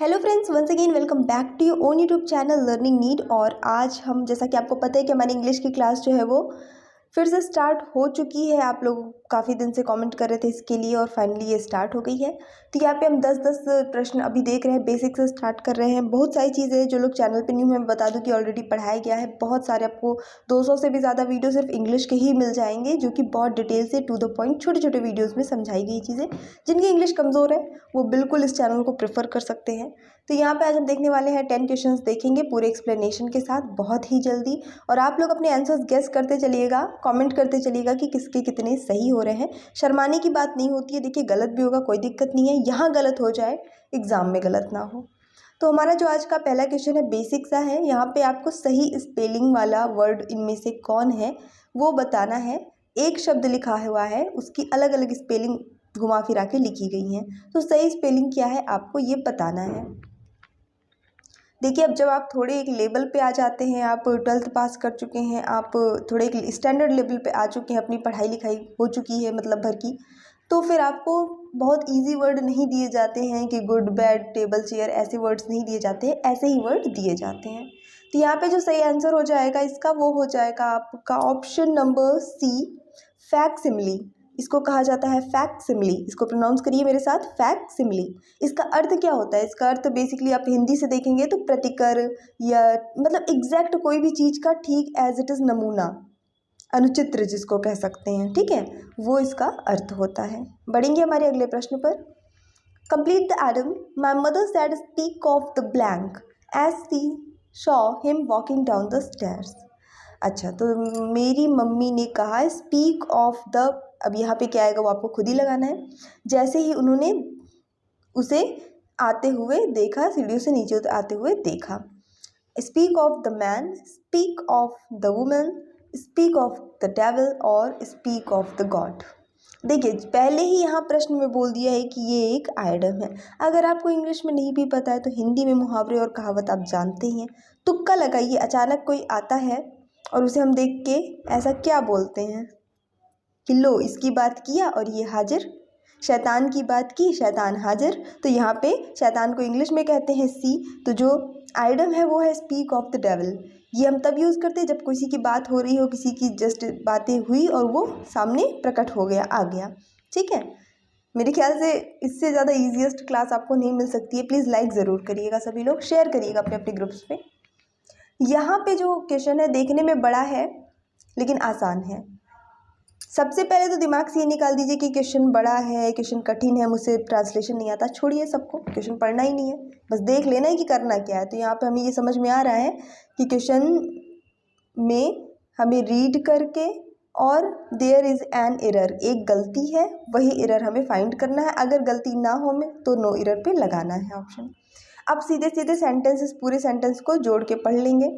Hello friends, once again welcome back to your own YouTube channel learning need. और आज हम, जैसा कि आपको पता है कि हमारी इंग्लिश की क्लास जो है वो फिर से स्टार्ट हो चुकी है। आप लोग काफ़ी दिन से कमेंट कर रहे थे इसके लिए और फाइनली ये स्टार्ट हो गई है। तो यहाँ पे हम 10-10 प्रश्न अभी देख रहे हैं, बेसिक से स्टार्ट कर रहे हैं। बहुत सारी चीज़ें हैं जो लोग चैनल पे न्यू हैं, मैं बता दूं कि ऑलरेडी पढ़ाया गया है। बहुत सारे आपको 200 से भी ज़्यादा वीडियो सिर्फ इंग्लिश के ही मिल जाएंगे, जो कि बहुत डिटेल से टू द पॉइंट छोटे छोटे वीडियोज़ में समझाई गई चीज़ें। जिनकी इंग्लिश कमज़ोर है वो बिल्कुल इस चैनल को प्रेफर कर सकते हैं। तो यहाँ पे आज हम देखने वाले हैं 10 क्वेश्चंस देखेंगे पूरे एक्सप्लेनेशन के साथ बहुत ही जल्दी। और आप लोग अपने आंसर्स गेस करते चलिएगा, कमेंट करते चलिएगा कि किसके कितने सही हो रहे हैं। शर्माने की बात नहीं होती है, देखिए गलत भी होगा कोई दिक्कत नहीं है, यहाँ गलत हो जाए एग्ज़ाम में गलत ना हो। तो हमारा जो आज का पहला क्वेश्चन है बेसिक सा है। यहाँ पे आपको सही स्पेलिंग वाला वर्ड इनमें से कौन है वो बताना है। एक शब्द लिखा हुआ है, उसकी अलग अलग स्पेलिंग घुमा फिरा के लिखी गई हैं, तो सही स्पेलिंग क्या है आपको ये बताना है। देखिए, अब जब आप थोड़े एक लेवल पे आ जाते हैं, आप 12th पास कर चुके हैं, आप थोड़े एक स्टैंडर्ड लेवल पे आ चुके हैं, अपनी पढ़ाई लिखाई हो चुकी है मतलब भर की, तो फिर आपको बहुत इजी वर्ड नहीं दिए जाते हैं कि गुड बैड टेबल चेयर, ऐसे वर्ड्स नहीं दिए जाते हैं, ऐसे ही वर्ड दिए जाते हैं। तो यहाँ पे जो सही आंसर हो जाएगा इसका वो हो जाएगा आपका ऑप्शन नंबर सी, फैक्सिमिली। इसको कहा जाता है फैक्सिमिली। इसको प्रोनाउंस करिए मेरे साथ, फैक्सिमिली। इसका अर्थ क्या होता है? इसका अर्थ बेसिकली आप हिंदी से देखेंगे तो प्रतिकर, या मतलब एग्जैक्ट कोई भी चीज़ का ठीक एज इट इज़ नमूना, अनुचित्र जिसको कह सकते हैं, ठीक है, वो इसका अर्थ होता है। बढ़ेंगे हमारे अगले प्रश्न पर। Complete the idiom, my mother said speak of the blank as she saw him walking down the stairs. अच्छा, तो मेरी मम्मी ने कहा स्पीक ऑफ द, अब यहाँ पे क्या आएगा वो आपको खुद ही लगाना है। जैसे ही उन्होंने उसे आते हुए देखा, सीढ़ियों से नीचे आते हुए देखा। Speak of the man, speak of the woman, speak of the devil और स्पीक ऑफ द गॉड। देखिए, पहले ही यहाँ प्रश्न में बोल दिया है कि ये एक आइडम है। अगर आपको इंग्लिश में नहीं भी पता है तो हिंदी में मुहावरे और कहावत आप जानते ही हैं। तुक्का लगाइए, अचानक कोई आता है और उसे हम देख के ऐसा क्या बोलते हैं कि लो इसकी बात किया और ये हाजिर, शैतान की बात की शैतान हाजिर। तो यहाँ पे शैतान को इंग्लिश में कहते हैं सी, तो जो आइडम है वो है स्पीक ऑफ द डेविल। ये हम तब यूज़ करते हैं जब किसी की बात हो रही हो, किसी की जस्ट बातें हुई और वो सामने प्रकट हो गया, आ गया, ठीक है। मेरे ख्याल से इससे ज़्यादा ईजीएस्ट क्लास आपको नहीं मिल सकती है। प्लीज़ लाइक ज़रूर करिएगा, सभी लोग शेयर करिएगा अपने अपने ग्रुप्स पे। यहाँ पे जो क्वेश्चन है देखने में बड़ा है लेकिन आसान है। सबसे पहले तो दिमाग से ये निकाल दीजिए कि क्वेश्चन बड़ा है, क्वेश्चन कठिन है, मुझसे ट्रांसलेशन नहीं आता। छोड़िए सबको, क्वेश्चन पढ़ना ही नहीं है, बस देख लेना है कि करना क्या है। तो यहाँ पे हमें ये समझ में आ रहा है कि क्वेश्चन में हमें रीड करके और देयर इज़ एन एरर, एक गलती है, वही एरर हमें फाइंड करना है। अगर गलती ना हो में तो नो एरर पे लगाना है ऑप्शन। अब सीधे सीधे सेंटेंसेस, पूरे सेंटेंस को जोड़ के पढ़ लेंगे।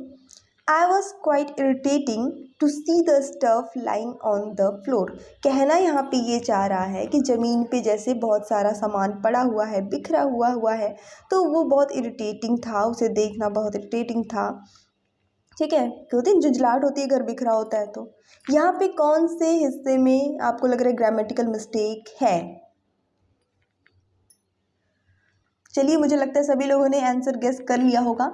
I was quite irritating to see the stuff lying on the floor। कहना यहाँ पे ये चाह रहा है कि ज़मीन पे जैसे बहुत सारा सामान पड़ा हुआ है, बिखरा हुआ है, तो वो बहुत इरिटेटिंग था, उसे देखना बहुत इरिटेटिंग था, ठीक है। होती जुझलाहट होती है घर बिखरा होता है। तो यहाँ पे कौन से हिस्से में आपको लग रहा है ग्रामेटिकल मिस्टेक है? चलिए, मुझे लगता है सभी लोगों ने आंसर गेस कर लिया होगा,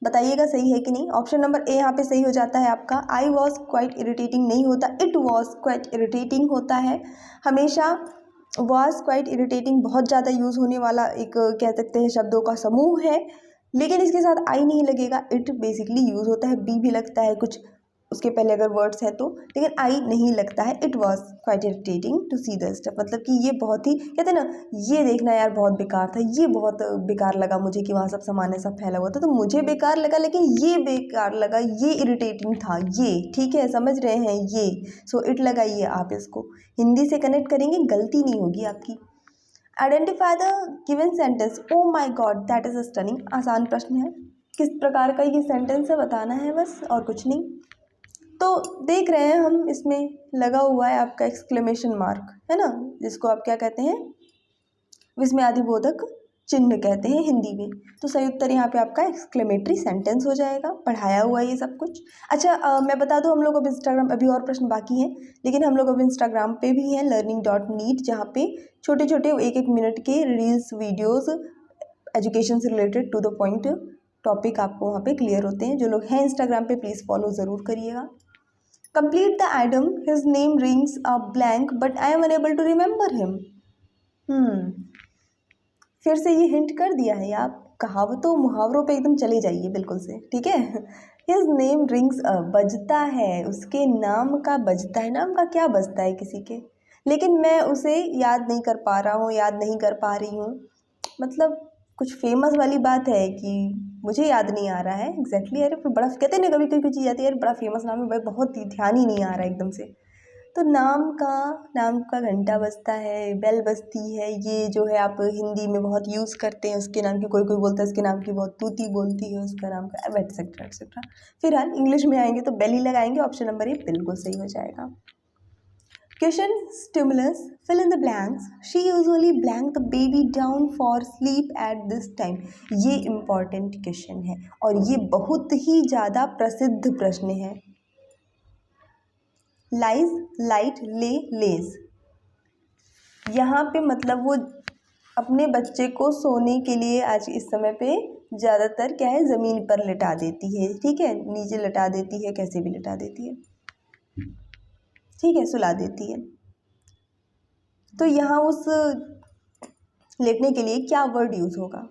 बताइएगा सही है कि नहीं। ऑप्शन नंबर ए यहाँ पे सही हो जाता है आपका। आई वॉज क्वाइट इरिटेटिंग नहीं होता, इट वॉज क्वाइट इरिटेटिंग होता है। हमेशा वॉज क्वाइट इरिटेटिंग बहुत ज़्यादा यूज़ होने वाला एक कह सकते हैं शब्दों का समूह है, लेकिन इसके साथ आई नहीं लगेगा। इट बेसिकली यूज़ होता है, बी भी लगता है कुछ उसके पहले अगर वर्ड्स है तो, लेकिन आई नहीं लगता है। It was quite irritating to see the stuff, मतलब कि ये बहुत ही, कहते हैं ना, ये देखना यार बहुत बेकार था, ये बहुत बेकार लगा मुझे कि वहाँ सब सामान ऐसा फैला हुआ था, तो मुझे बेकार लगा, लेकिन ये बेकार लगा, ये इरिटेटिंग था, ये, ठीक है, समझ रहे हैं ये। सो इट लगाइए आप, इसको हिंदी से कनेक्ट करेंगे, गलती नहीं होगी आपकी। Identify the given sentence. Oh my god that is stunning. आसान प्रश्न है, किस प्रकार का ये सेंटेंस है बताना है बस, और कुछ नहीं। तो देख रहे हैं हम, इसमें लगा हुआ है आपका एक्सक्लेमेशन मार्क, है ना, जिसको आप क्या कहते हैं, विस्मयादिबोधक चिन्ह कहते हैं हिंदी में। तो सही उत्तर यहाँ पे आपका एक्सक्लेमेटरी सेंटेंस हो जाएगा, पढ़ाया हुआ ये सब कुछ। अच्छा, मैं बता दूँ, हम लोग अब इंस्टाग्राम, अभी और प्रश्न बाकी हैं, लेकिन हम लोग अब इंस्टाग्राम पे भी हैं learning.neet, जहाँ पे छोटे छोटे 1-1 मिनट के रील्स वीडियोस एजुकेशन से related to the point topic आपको वहाँ पे क्लियर होते हैं। जो लोग हैं इंस्टाग्राम पे प्लीज़ फॉलो ज़रूर करिएगा। Complete the idiom, his name rings a blank but I am unable to remember him. फिर से ये हिंट कर दिया है, आप कहावतों मुहावरों पे एकदम चले जाइए बिल्कुल से, ठीक है। हिज नेम रिंग्स अ, बजता है, उसके नाम का बजता है। नाम का क्या बजता है किसी के, लेकिन मैं उसे याद नहीं कर पा रहा हूँ, याद नहीं कर पा रही हूँ। मतलब कुछ फेमस वाली बात है कि मुझे याद नहीं आ रहा है एग्जैक्टली। अरे फिर बड़ा कहते हैं ना, कभी कोई चीज़ आती है यार बड़ा फेमस नाम है भाई, बहुत ही ध्यान ही नहीं आ रहा है एकदम से। तो नाम का घंटा बजता है, बेल बजती है, ये जो है आप हिंदी में बहुत यूज़ करते हैं उसके नाम की। कोई कोई बोलता है उसके नाम की बहुत तूती बोलती है, उसका नाम का एटसेट्रा एटसेट्रा। फिलहाल इंग्लिश में आएंगे तो बेल ही लगाएंगे, ऑप्शन नंबर ए बिल्कुल सही हो जाएगा। Question stimulus, fill in the blanks, she usually blank the baby down for sleep at this time. ये इम्पॉर्टेंट क्वेश्चन है और ये बहुत ही ज़्यादा प्रसिद्ध प्रश्न है। लाइज, लाइट, ले, लेज। यहाँ पे मतलब वो अपने बच्चे को सोने के लिए आज इस समय पे ज़्यादातर क्या है, ज़मीन पर लिटा देती है, ठीक है, नीचे लिटा देती है, कैसे भी लिटा देती है, ठीक है, सुला देती है। तो यहाँ उस लेटने के लिए क्या वर्ड यूज़ होगा?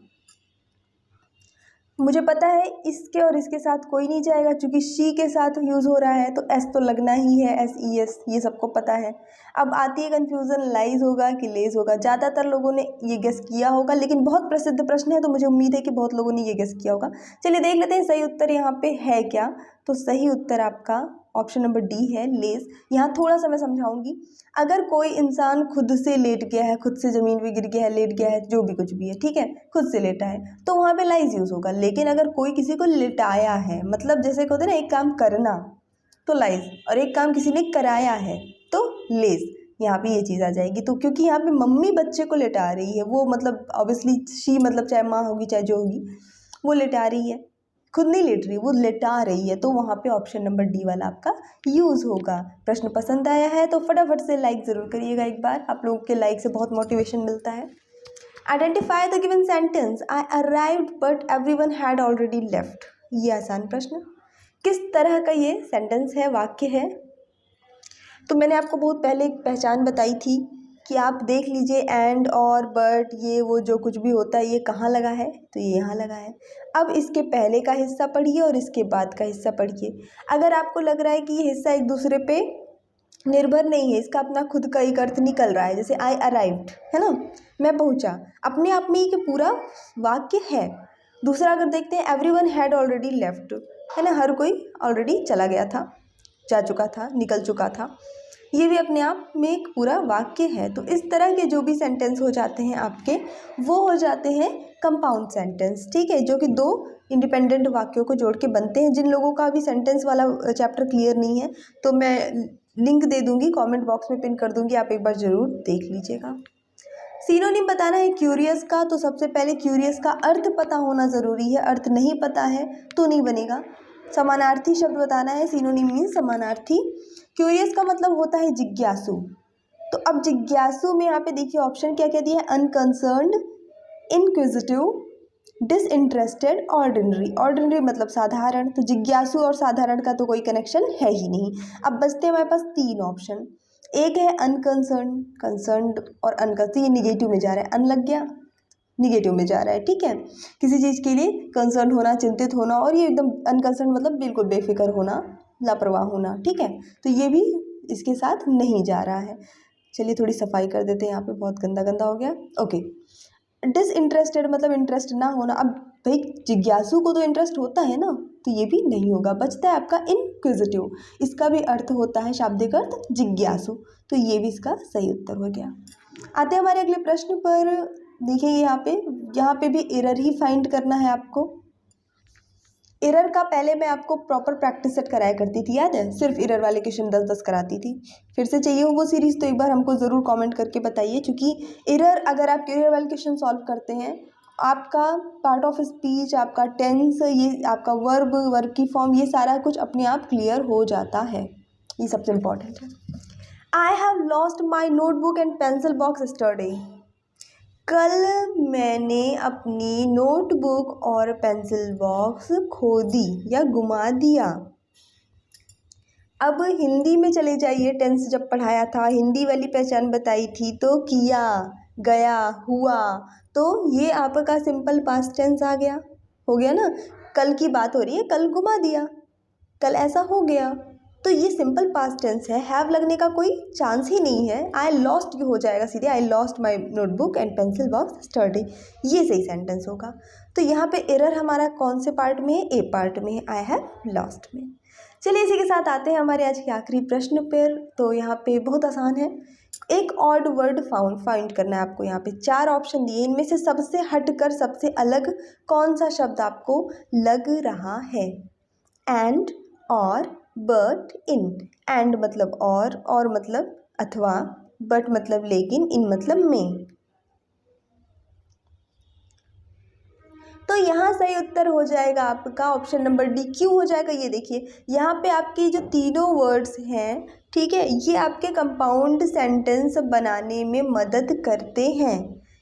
मुझे पता है इसके और इसके साथ कोई नहीं जाएगा, क्योंकि शी के साथ यूज़ हो रहा है तो एस तो लगना ही है, SES, ये सबको पता है। अब आती है कन्फ्यूज़न, लाइज होगा कि लेज होगा। ज़्यादातर लोगों ने ये गेस किया होगा, लेकिन बहुत प्रसिद्ध प्रश्न है तो मुझे उम्मीद है कि बहुत लोगों ने ये गेस किया होगा। चलिए देख लेते हैं सही उत्तर यहाँ पे है क्या। तो सही उत्तर आपका ऑप्शन नंबर डी है, लेज। यहाँ थोड़ा सा मैं समझाऊंगी। अगर कोई इंसान खुद से लेट गया है, खुद से ज़मीन पे गिर गया है, लेट गया है, जो भी कुछ भी है, ठीक है, खुद से लेटा है, तो वहाँ पे लाइज यूज़ होगा। लेकिन अगर कोई किसी को लिटाया है, मतलब जैसे कहते हैं ना एक काम करना, तो लाइज, और एक काम किसी ने कराया है तो लेज, यहाँ पे ये चीज़ आ जाएगी। तो क्योंकि यहाँ पे मम्मी बच्चे को लिटा रही है, वो मतलब ऑब्वियसली शी, मतलब चाहे माँ होगी चाहे जो होगी, वो लिटा रही है, खुद नहीं लेट रही, वो लेटा रही है, तो वहाँ पे ऑप्शन नंबर डी वाला आपका यूज़ होगा। प्रश्न पसंद आया है तो फटाफट से लाइक ज़रूर करिएगा एक बार, आप लोगों के लाइक से बहुत मोटिवेशन मिलता है। Identify the given sentence, I arrived but everyone had already left. ये आसान प्रश्न, किस तरह का ये सेंटेंस है, वाक्य है? तो मैंने आपको बहुत पहले एक पहचान बताई थी कि आप देख लीजिए एंड और बट, ये वो जो कुछ भी होता है ये कहाँ लगा है, तो ये यहाँ लगा है। अब इसके पहले का हिस्सा पढ़िए और इसके बाद का हिस्सा पढ़िए। अगर आपको लग रहा है कि ये हिस्सा एक दूसरे पे निर्भर नहीं है, इसका अपना खुद का एक अर्थ निकल रहा है, जैसे आई अराइव्ड है ना, मैं पहुँचा, अपने आप में ही कि पूरा वाक्य है। दूसरा अगर देखते हैं, एवरीवन हैड ऑलरेडी लेफ्ट, है ना, हर कोई ऑलरेडी चला गया था, जा चुका था, निकल चुका था, ये भी अपने आप में एक पूरा वाक्य है। तो इस तरह के जो भी सेंटेंस हो जाते हैं आपके, वो हो जाते हैं कंपाउंड सेंटेंस, ठीक है, जो कि दो इंडिपेंडेंट वाक्यों को जोड़ के बनते हैं। जिन लोगों का भी सेंटेंस वाला चैप्टर क्लियर नहीं है तो मैं लिंक दे दूंगी, कमेंट बॉक्स में पिन कर दूंगी, आप एक बार ज़रूर देख लीजिएगा। सिनोनिम बताना है क्यूरियस का, तो सबसे पहले क्यूरियस का अर्थ पता होना ज़रूरी है, अर्थ नहीं पता है तो नहीं बनेगा। समानार्थी शब्द बताना है, सिनोनिम मीन्स समानार्थी। क्यूरियस का मतलब होता है जिज्ञासु। तो अब जिज्ञासु में यहाँ पे देखिए ऑप्शन क्या क्या दिया है, अनकंसर्न्ड, इनक्विजिटिव, डिसइंटरेस्टेड, ऑर्डिनरी। ऑर्डिनरी मतलब साधारण, तो जिज्ञासु और साधारण का तो कोई कनेक्शन है ही नहीं। अब बचते हमारे पास तीन ऑप्शन, एक है अनकंसर्न, कंसर्न्ड और अनकंसर्न, ये निगेटिव में जा रहा है, अन लग गया, निगेटिव में जा रहा है, ठीक है, किसी चीज़ के लिए कंसर्न होना, चिंतित होना, और ये एकदम अनकंसर्न मतलब बिल्कुल बेफिक्र होना, लापरवाह होना, ठीक है, तो ये भी इसके साथ नहीं जा रहा है। चलिए थोड़ी सफाई कर देते हैं, यहाँ पे बहुत गंदा गंदा हो गया। ओके, डिसइंटरेस्टेड मतलब इंटरेस्ट ना होना। अब भाई जिज्ञासु को तो इंटरेस्ट होता है ना, तो ये भी नहीं होगा। बचता है आपका इनक्विजिटिव, इसका भी अर्थ होता है शाब्दिक अर्थ जिज्ञासु, तो ये भी इसका सही उत्तर हो गया। आते हैं हमारे अगले प्रश्न पर। देखिए यहाँ पे भी एरर ही फाइंड करना है आपको। एरर का पहले मैं आपको प्रॉपर प्रैक्टिस सेट कराया करती थी, याद है, सिर्फ एरर वाले क्वेश्चन 10-10 कराती थी। फिर से चाहिए हो वो सीरीज़ तो एक बार हमको ज़रूर कमेंट करके बताइए, क्योंकि एरर, अगर आप एरर वाले क्वेश्चन सॉल्व करते हैं, आपका पार्ट ऑफ स्पीच, आपका टेंस, ये आपका वर्ब की फॉर्म, ये सारा कुछ अपने आप क्लियर हो जाता है, ये सबसे इम्पॉर्टेंट है। I have lost my notebook and pencil box yesterday. कल मैंने अपनी नोटबुक और पेंसिल बॉक्स खो दी या गुमा दिया। अब हिंदी में चले जाइए, टेंस जब पढ़ाया था हिंदी वाली पहचान बताई थी तो किया, गया, हुआ, तो ये आपका सिंपल पास्ट टेंस आ गया, हो गया ना। कल की बात हो रही है, कल घुमा दिया, कल ऐसा हो गया, तो ये सिंपल पास्ट टेंस है, हैव लगने का कोई चांस ही नहीं है। आई लॉस्ट हो जाएगा सीधे, I lost my notebook and pencil box study, ये सही सेंटेंस होगा। तो यहाँ पे एरर हमारा कौन से पार्ट में है, ए पार्ट में है, आई हैव लॉस्ट में। चलिए इसी के साथ आते हैं हमारे आज के आखिरी प्रश्न पर। तो यहाँ पे बहुत आसान है, एक ऑड वर्ड फाइंड करना है आपको। यहाँ पे 4 ऑप्शन दिए, इनमें से सबसे हटकर सबसे अलग कौन सा शब्द आपको लग रहा है। एंड, और, बट, इन। एंड मतलब और मतलब अथवा, बट मतलब लेकिन, इन मतलब में। तो यहाँ सही उत्तर हो जाएगा आपका ऑप्शन नंबर डी। क्यों हो जाएगा ये देखिए, यहाँ पे आपकी जो तीनों वर्ड्स हैं, ठीक है, ये आपके कंपाउंड सेंटेंस बनाने में मदद करते हैं।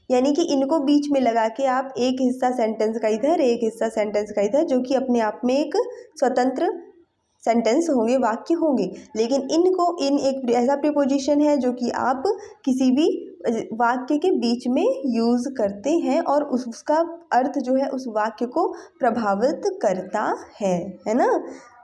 यानी कि इनको बीच में लगा के आप एक हिस्सा सेंटेंस का इधर, एक हिस्सा सेंटेंस का इधर, जो कि अपने आप में एक स्वतंत्र सेंटेंस होंगे, वाक्य होंगे। लेकिन इनको इन एक ऐसा प्रीपोजिशन है जो कि आप किसी भी वाक्य के बीच में यूज़ करते हैं और उसका अर्थ जो है उस वाक्य को प्रभावित करता है ना।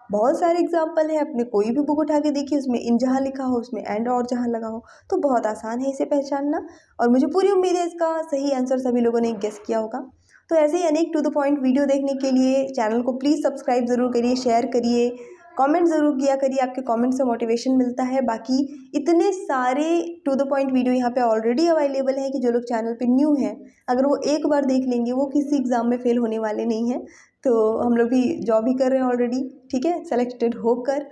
बहुत सारे एग्जाम्पल हैं, अपने कोई भी बुक उठा के देखिए, उसमें इन जहाँ लिखा हो उसमें एंड और जहाँ लगा हो, तो बहुत आसान है इसे पहचानना। और मुझे पूरी उम्मीद है इसका सही आंसर सभी लोगों ने गेस किया होगा। तो ऐसे ही अनेक टू द पॉइंट वीडियो देखने के लिए चैनल को प्लीज़ सब्सक्राइब ज़रूर करिए, शेयर करिए, कमेंट ज़रूर किया करिए, आपके कमेंट से मोटिवेशन मिलता है। बाकी इतने सारे टू द पॉइंट वीडियो यहाँ पे ऑलरेडी अवेलेबल हैं कि जो लोग चैनल पे न्यू हैं, अगर वो एक बार देख लेंगे, वो किसी एग्ज़ाम में फेल होने वाले नहीं हैं। तो हम लोग भी जॉब भी कर रहे हैं ऑलरेडी, ठीक है, सेलेक्टेड होकर।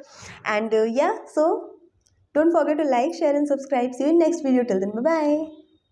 एंड या so don't forget to like, share and subscribe. See you in next video, till then bye bye.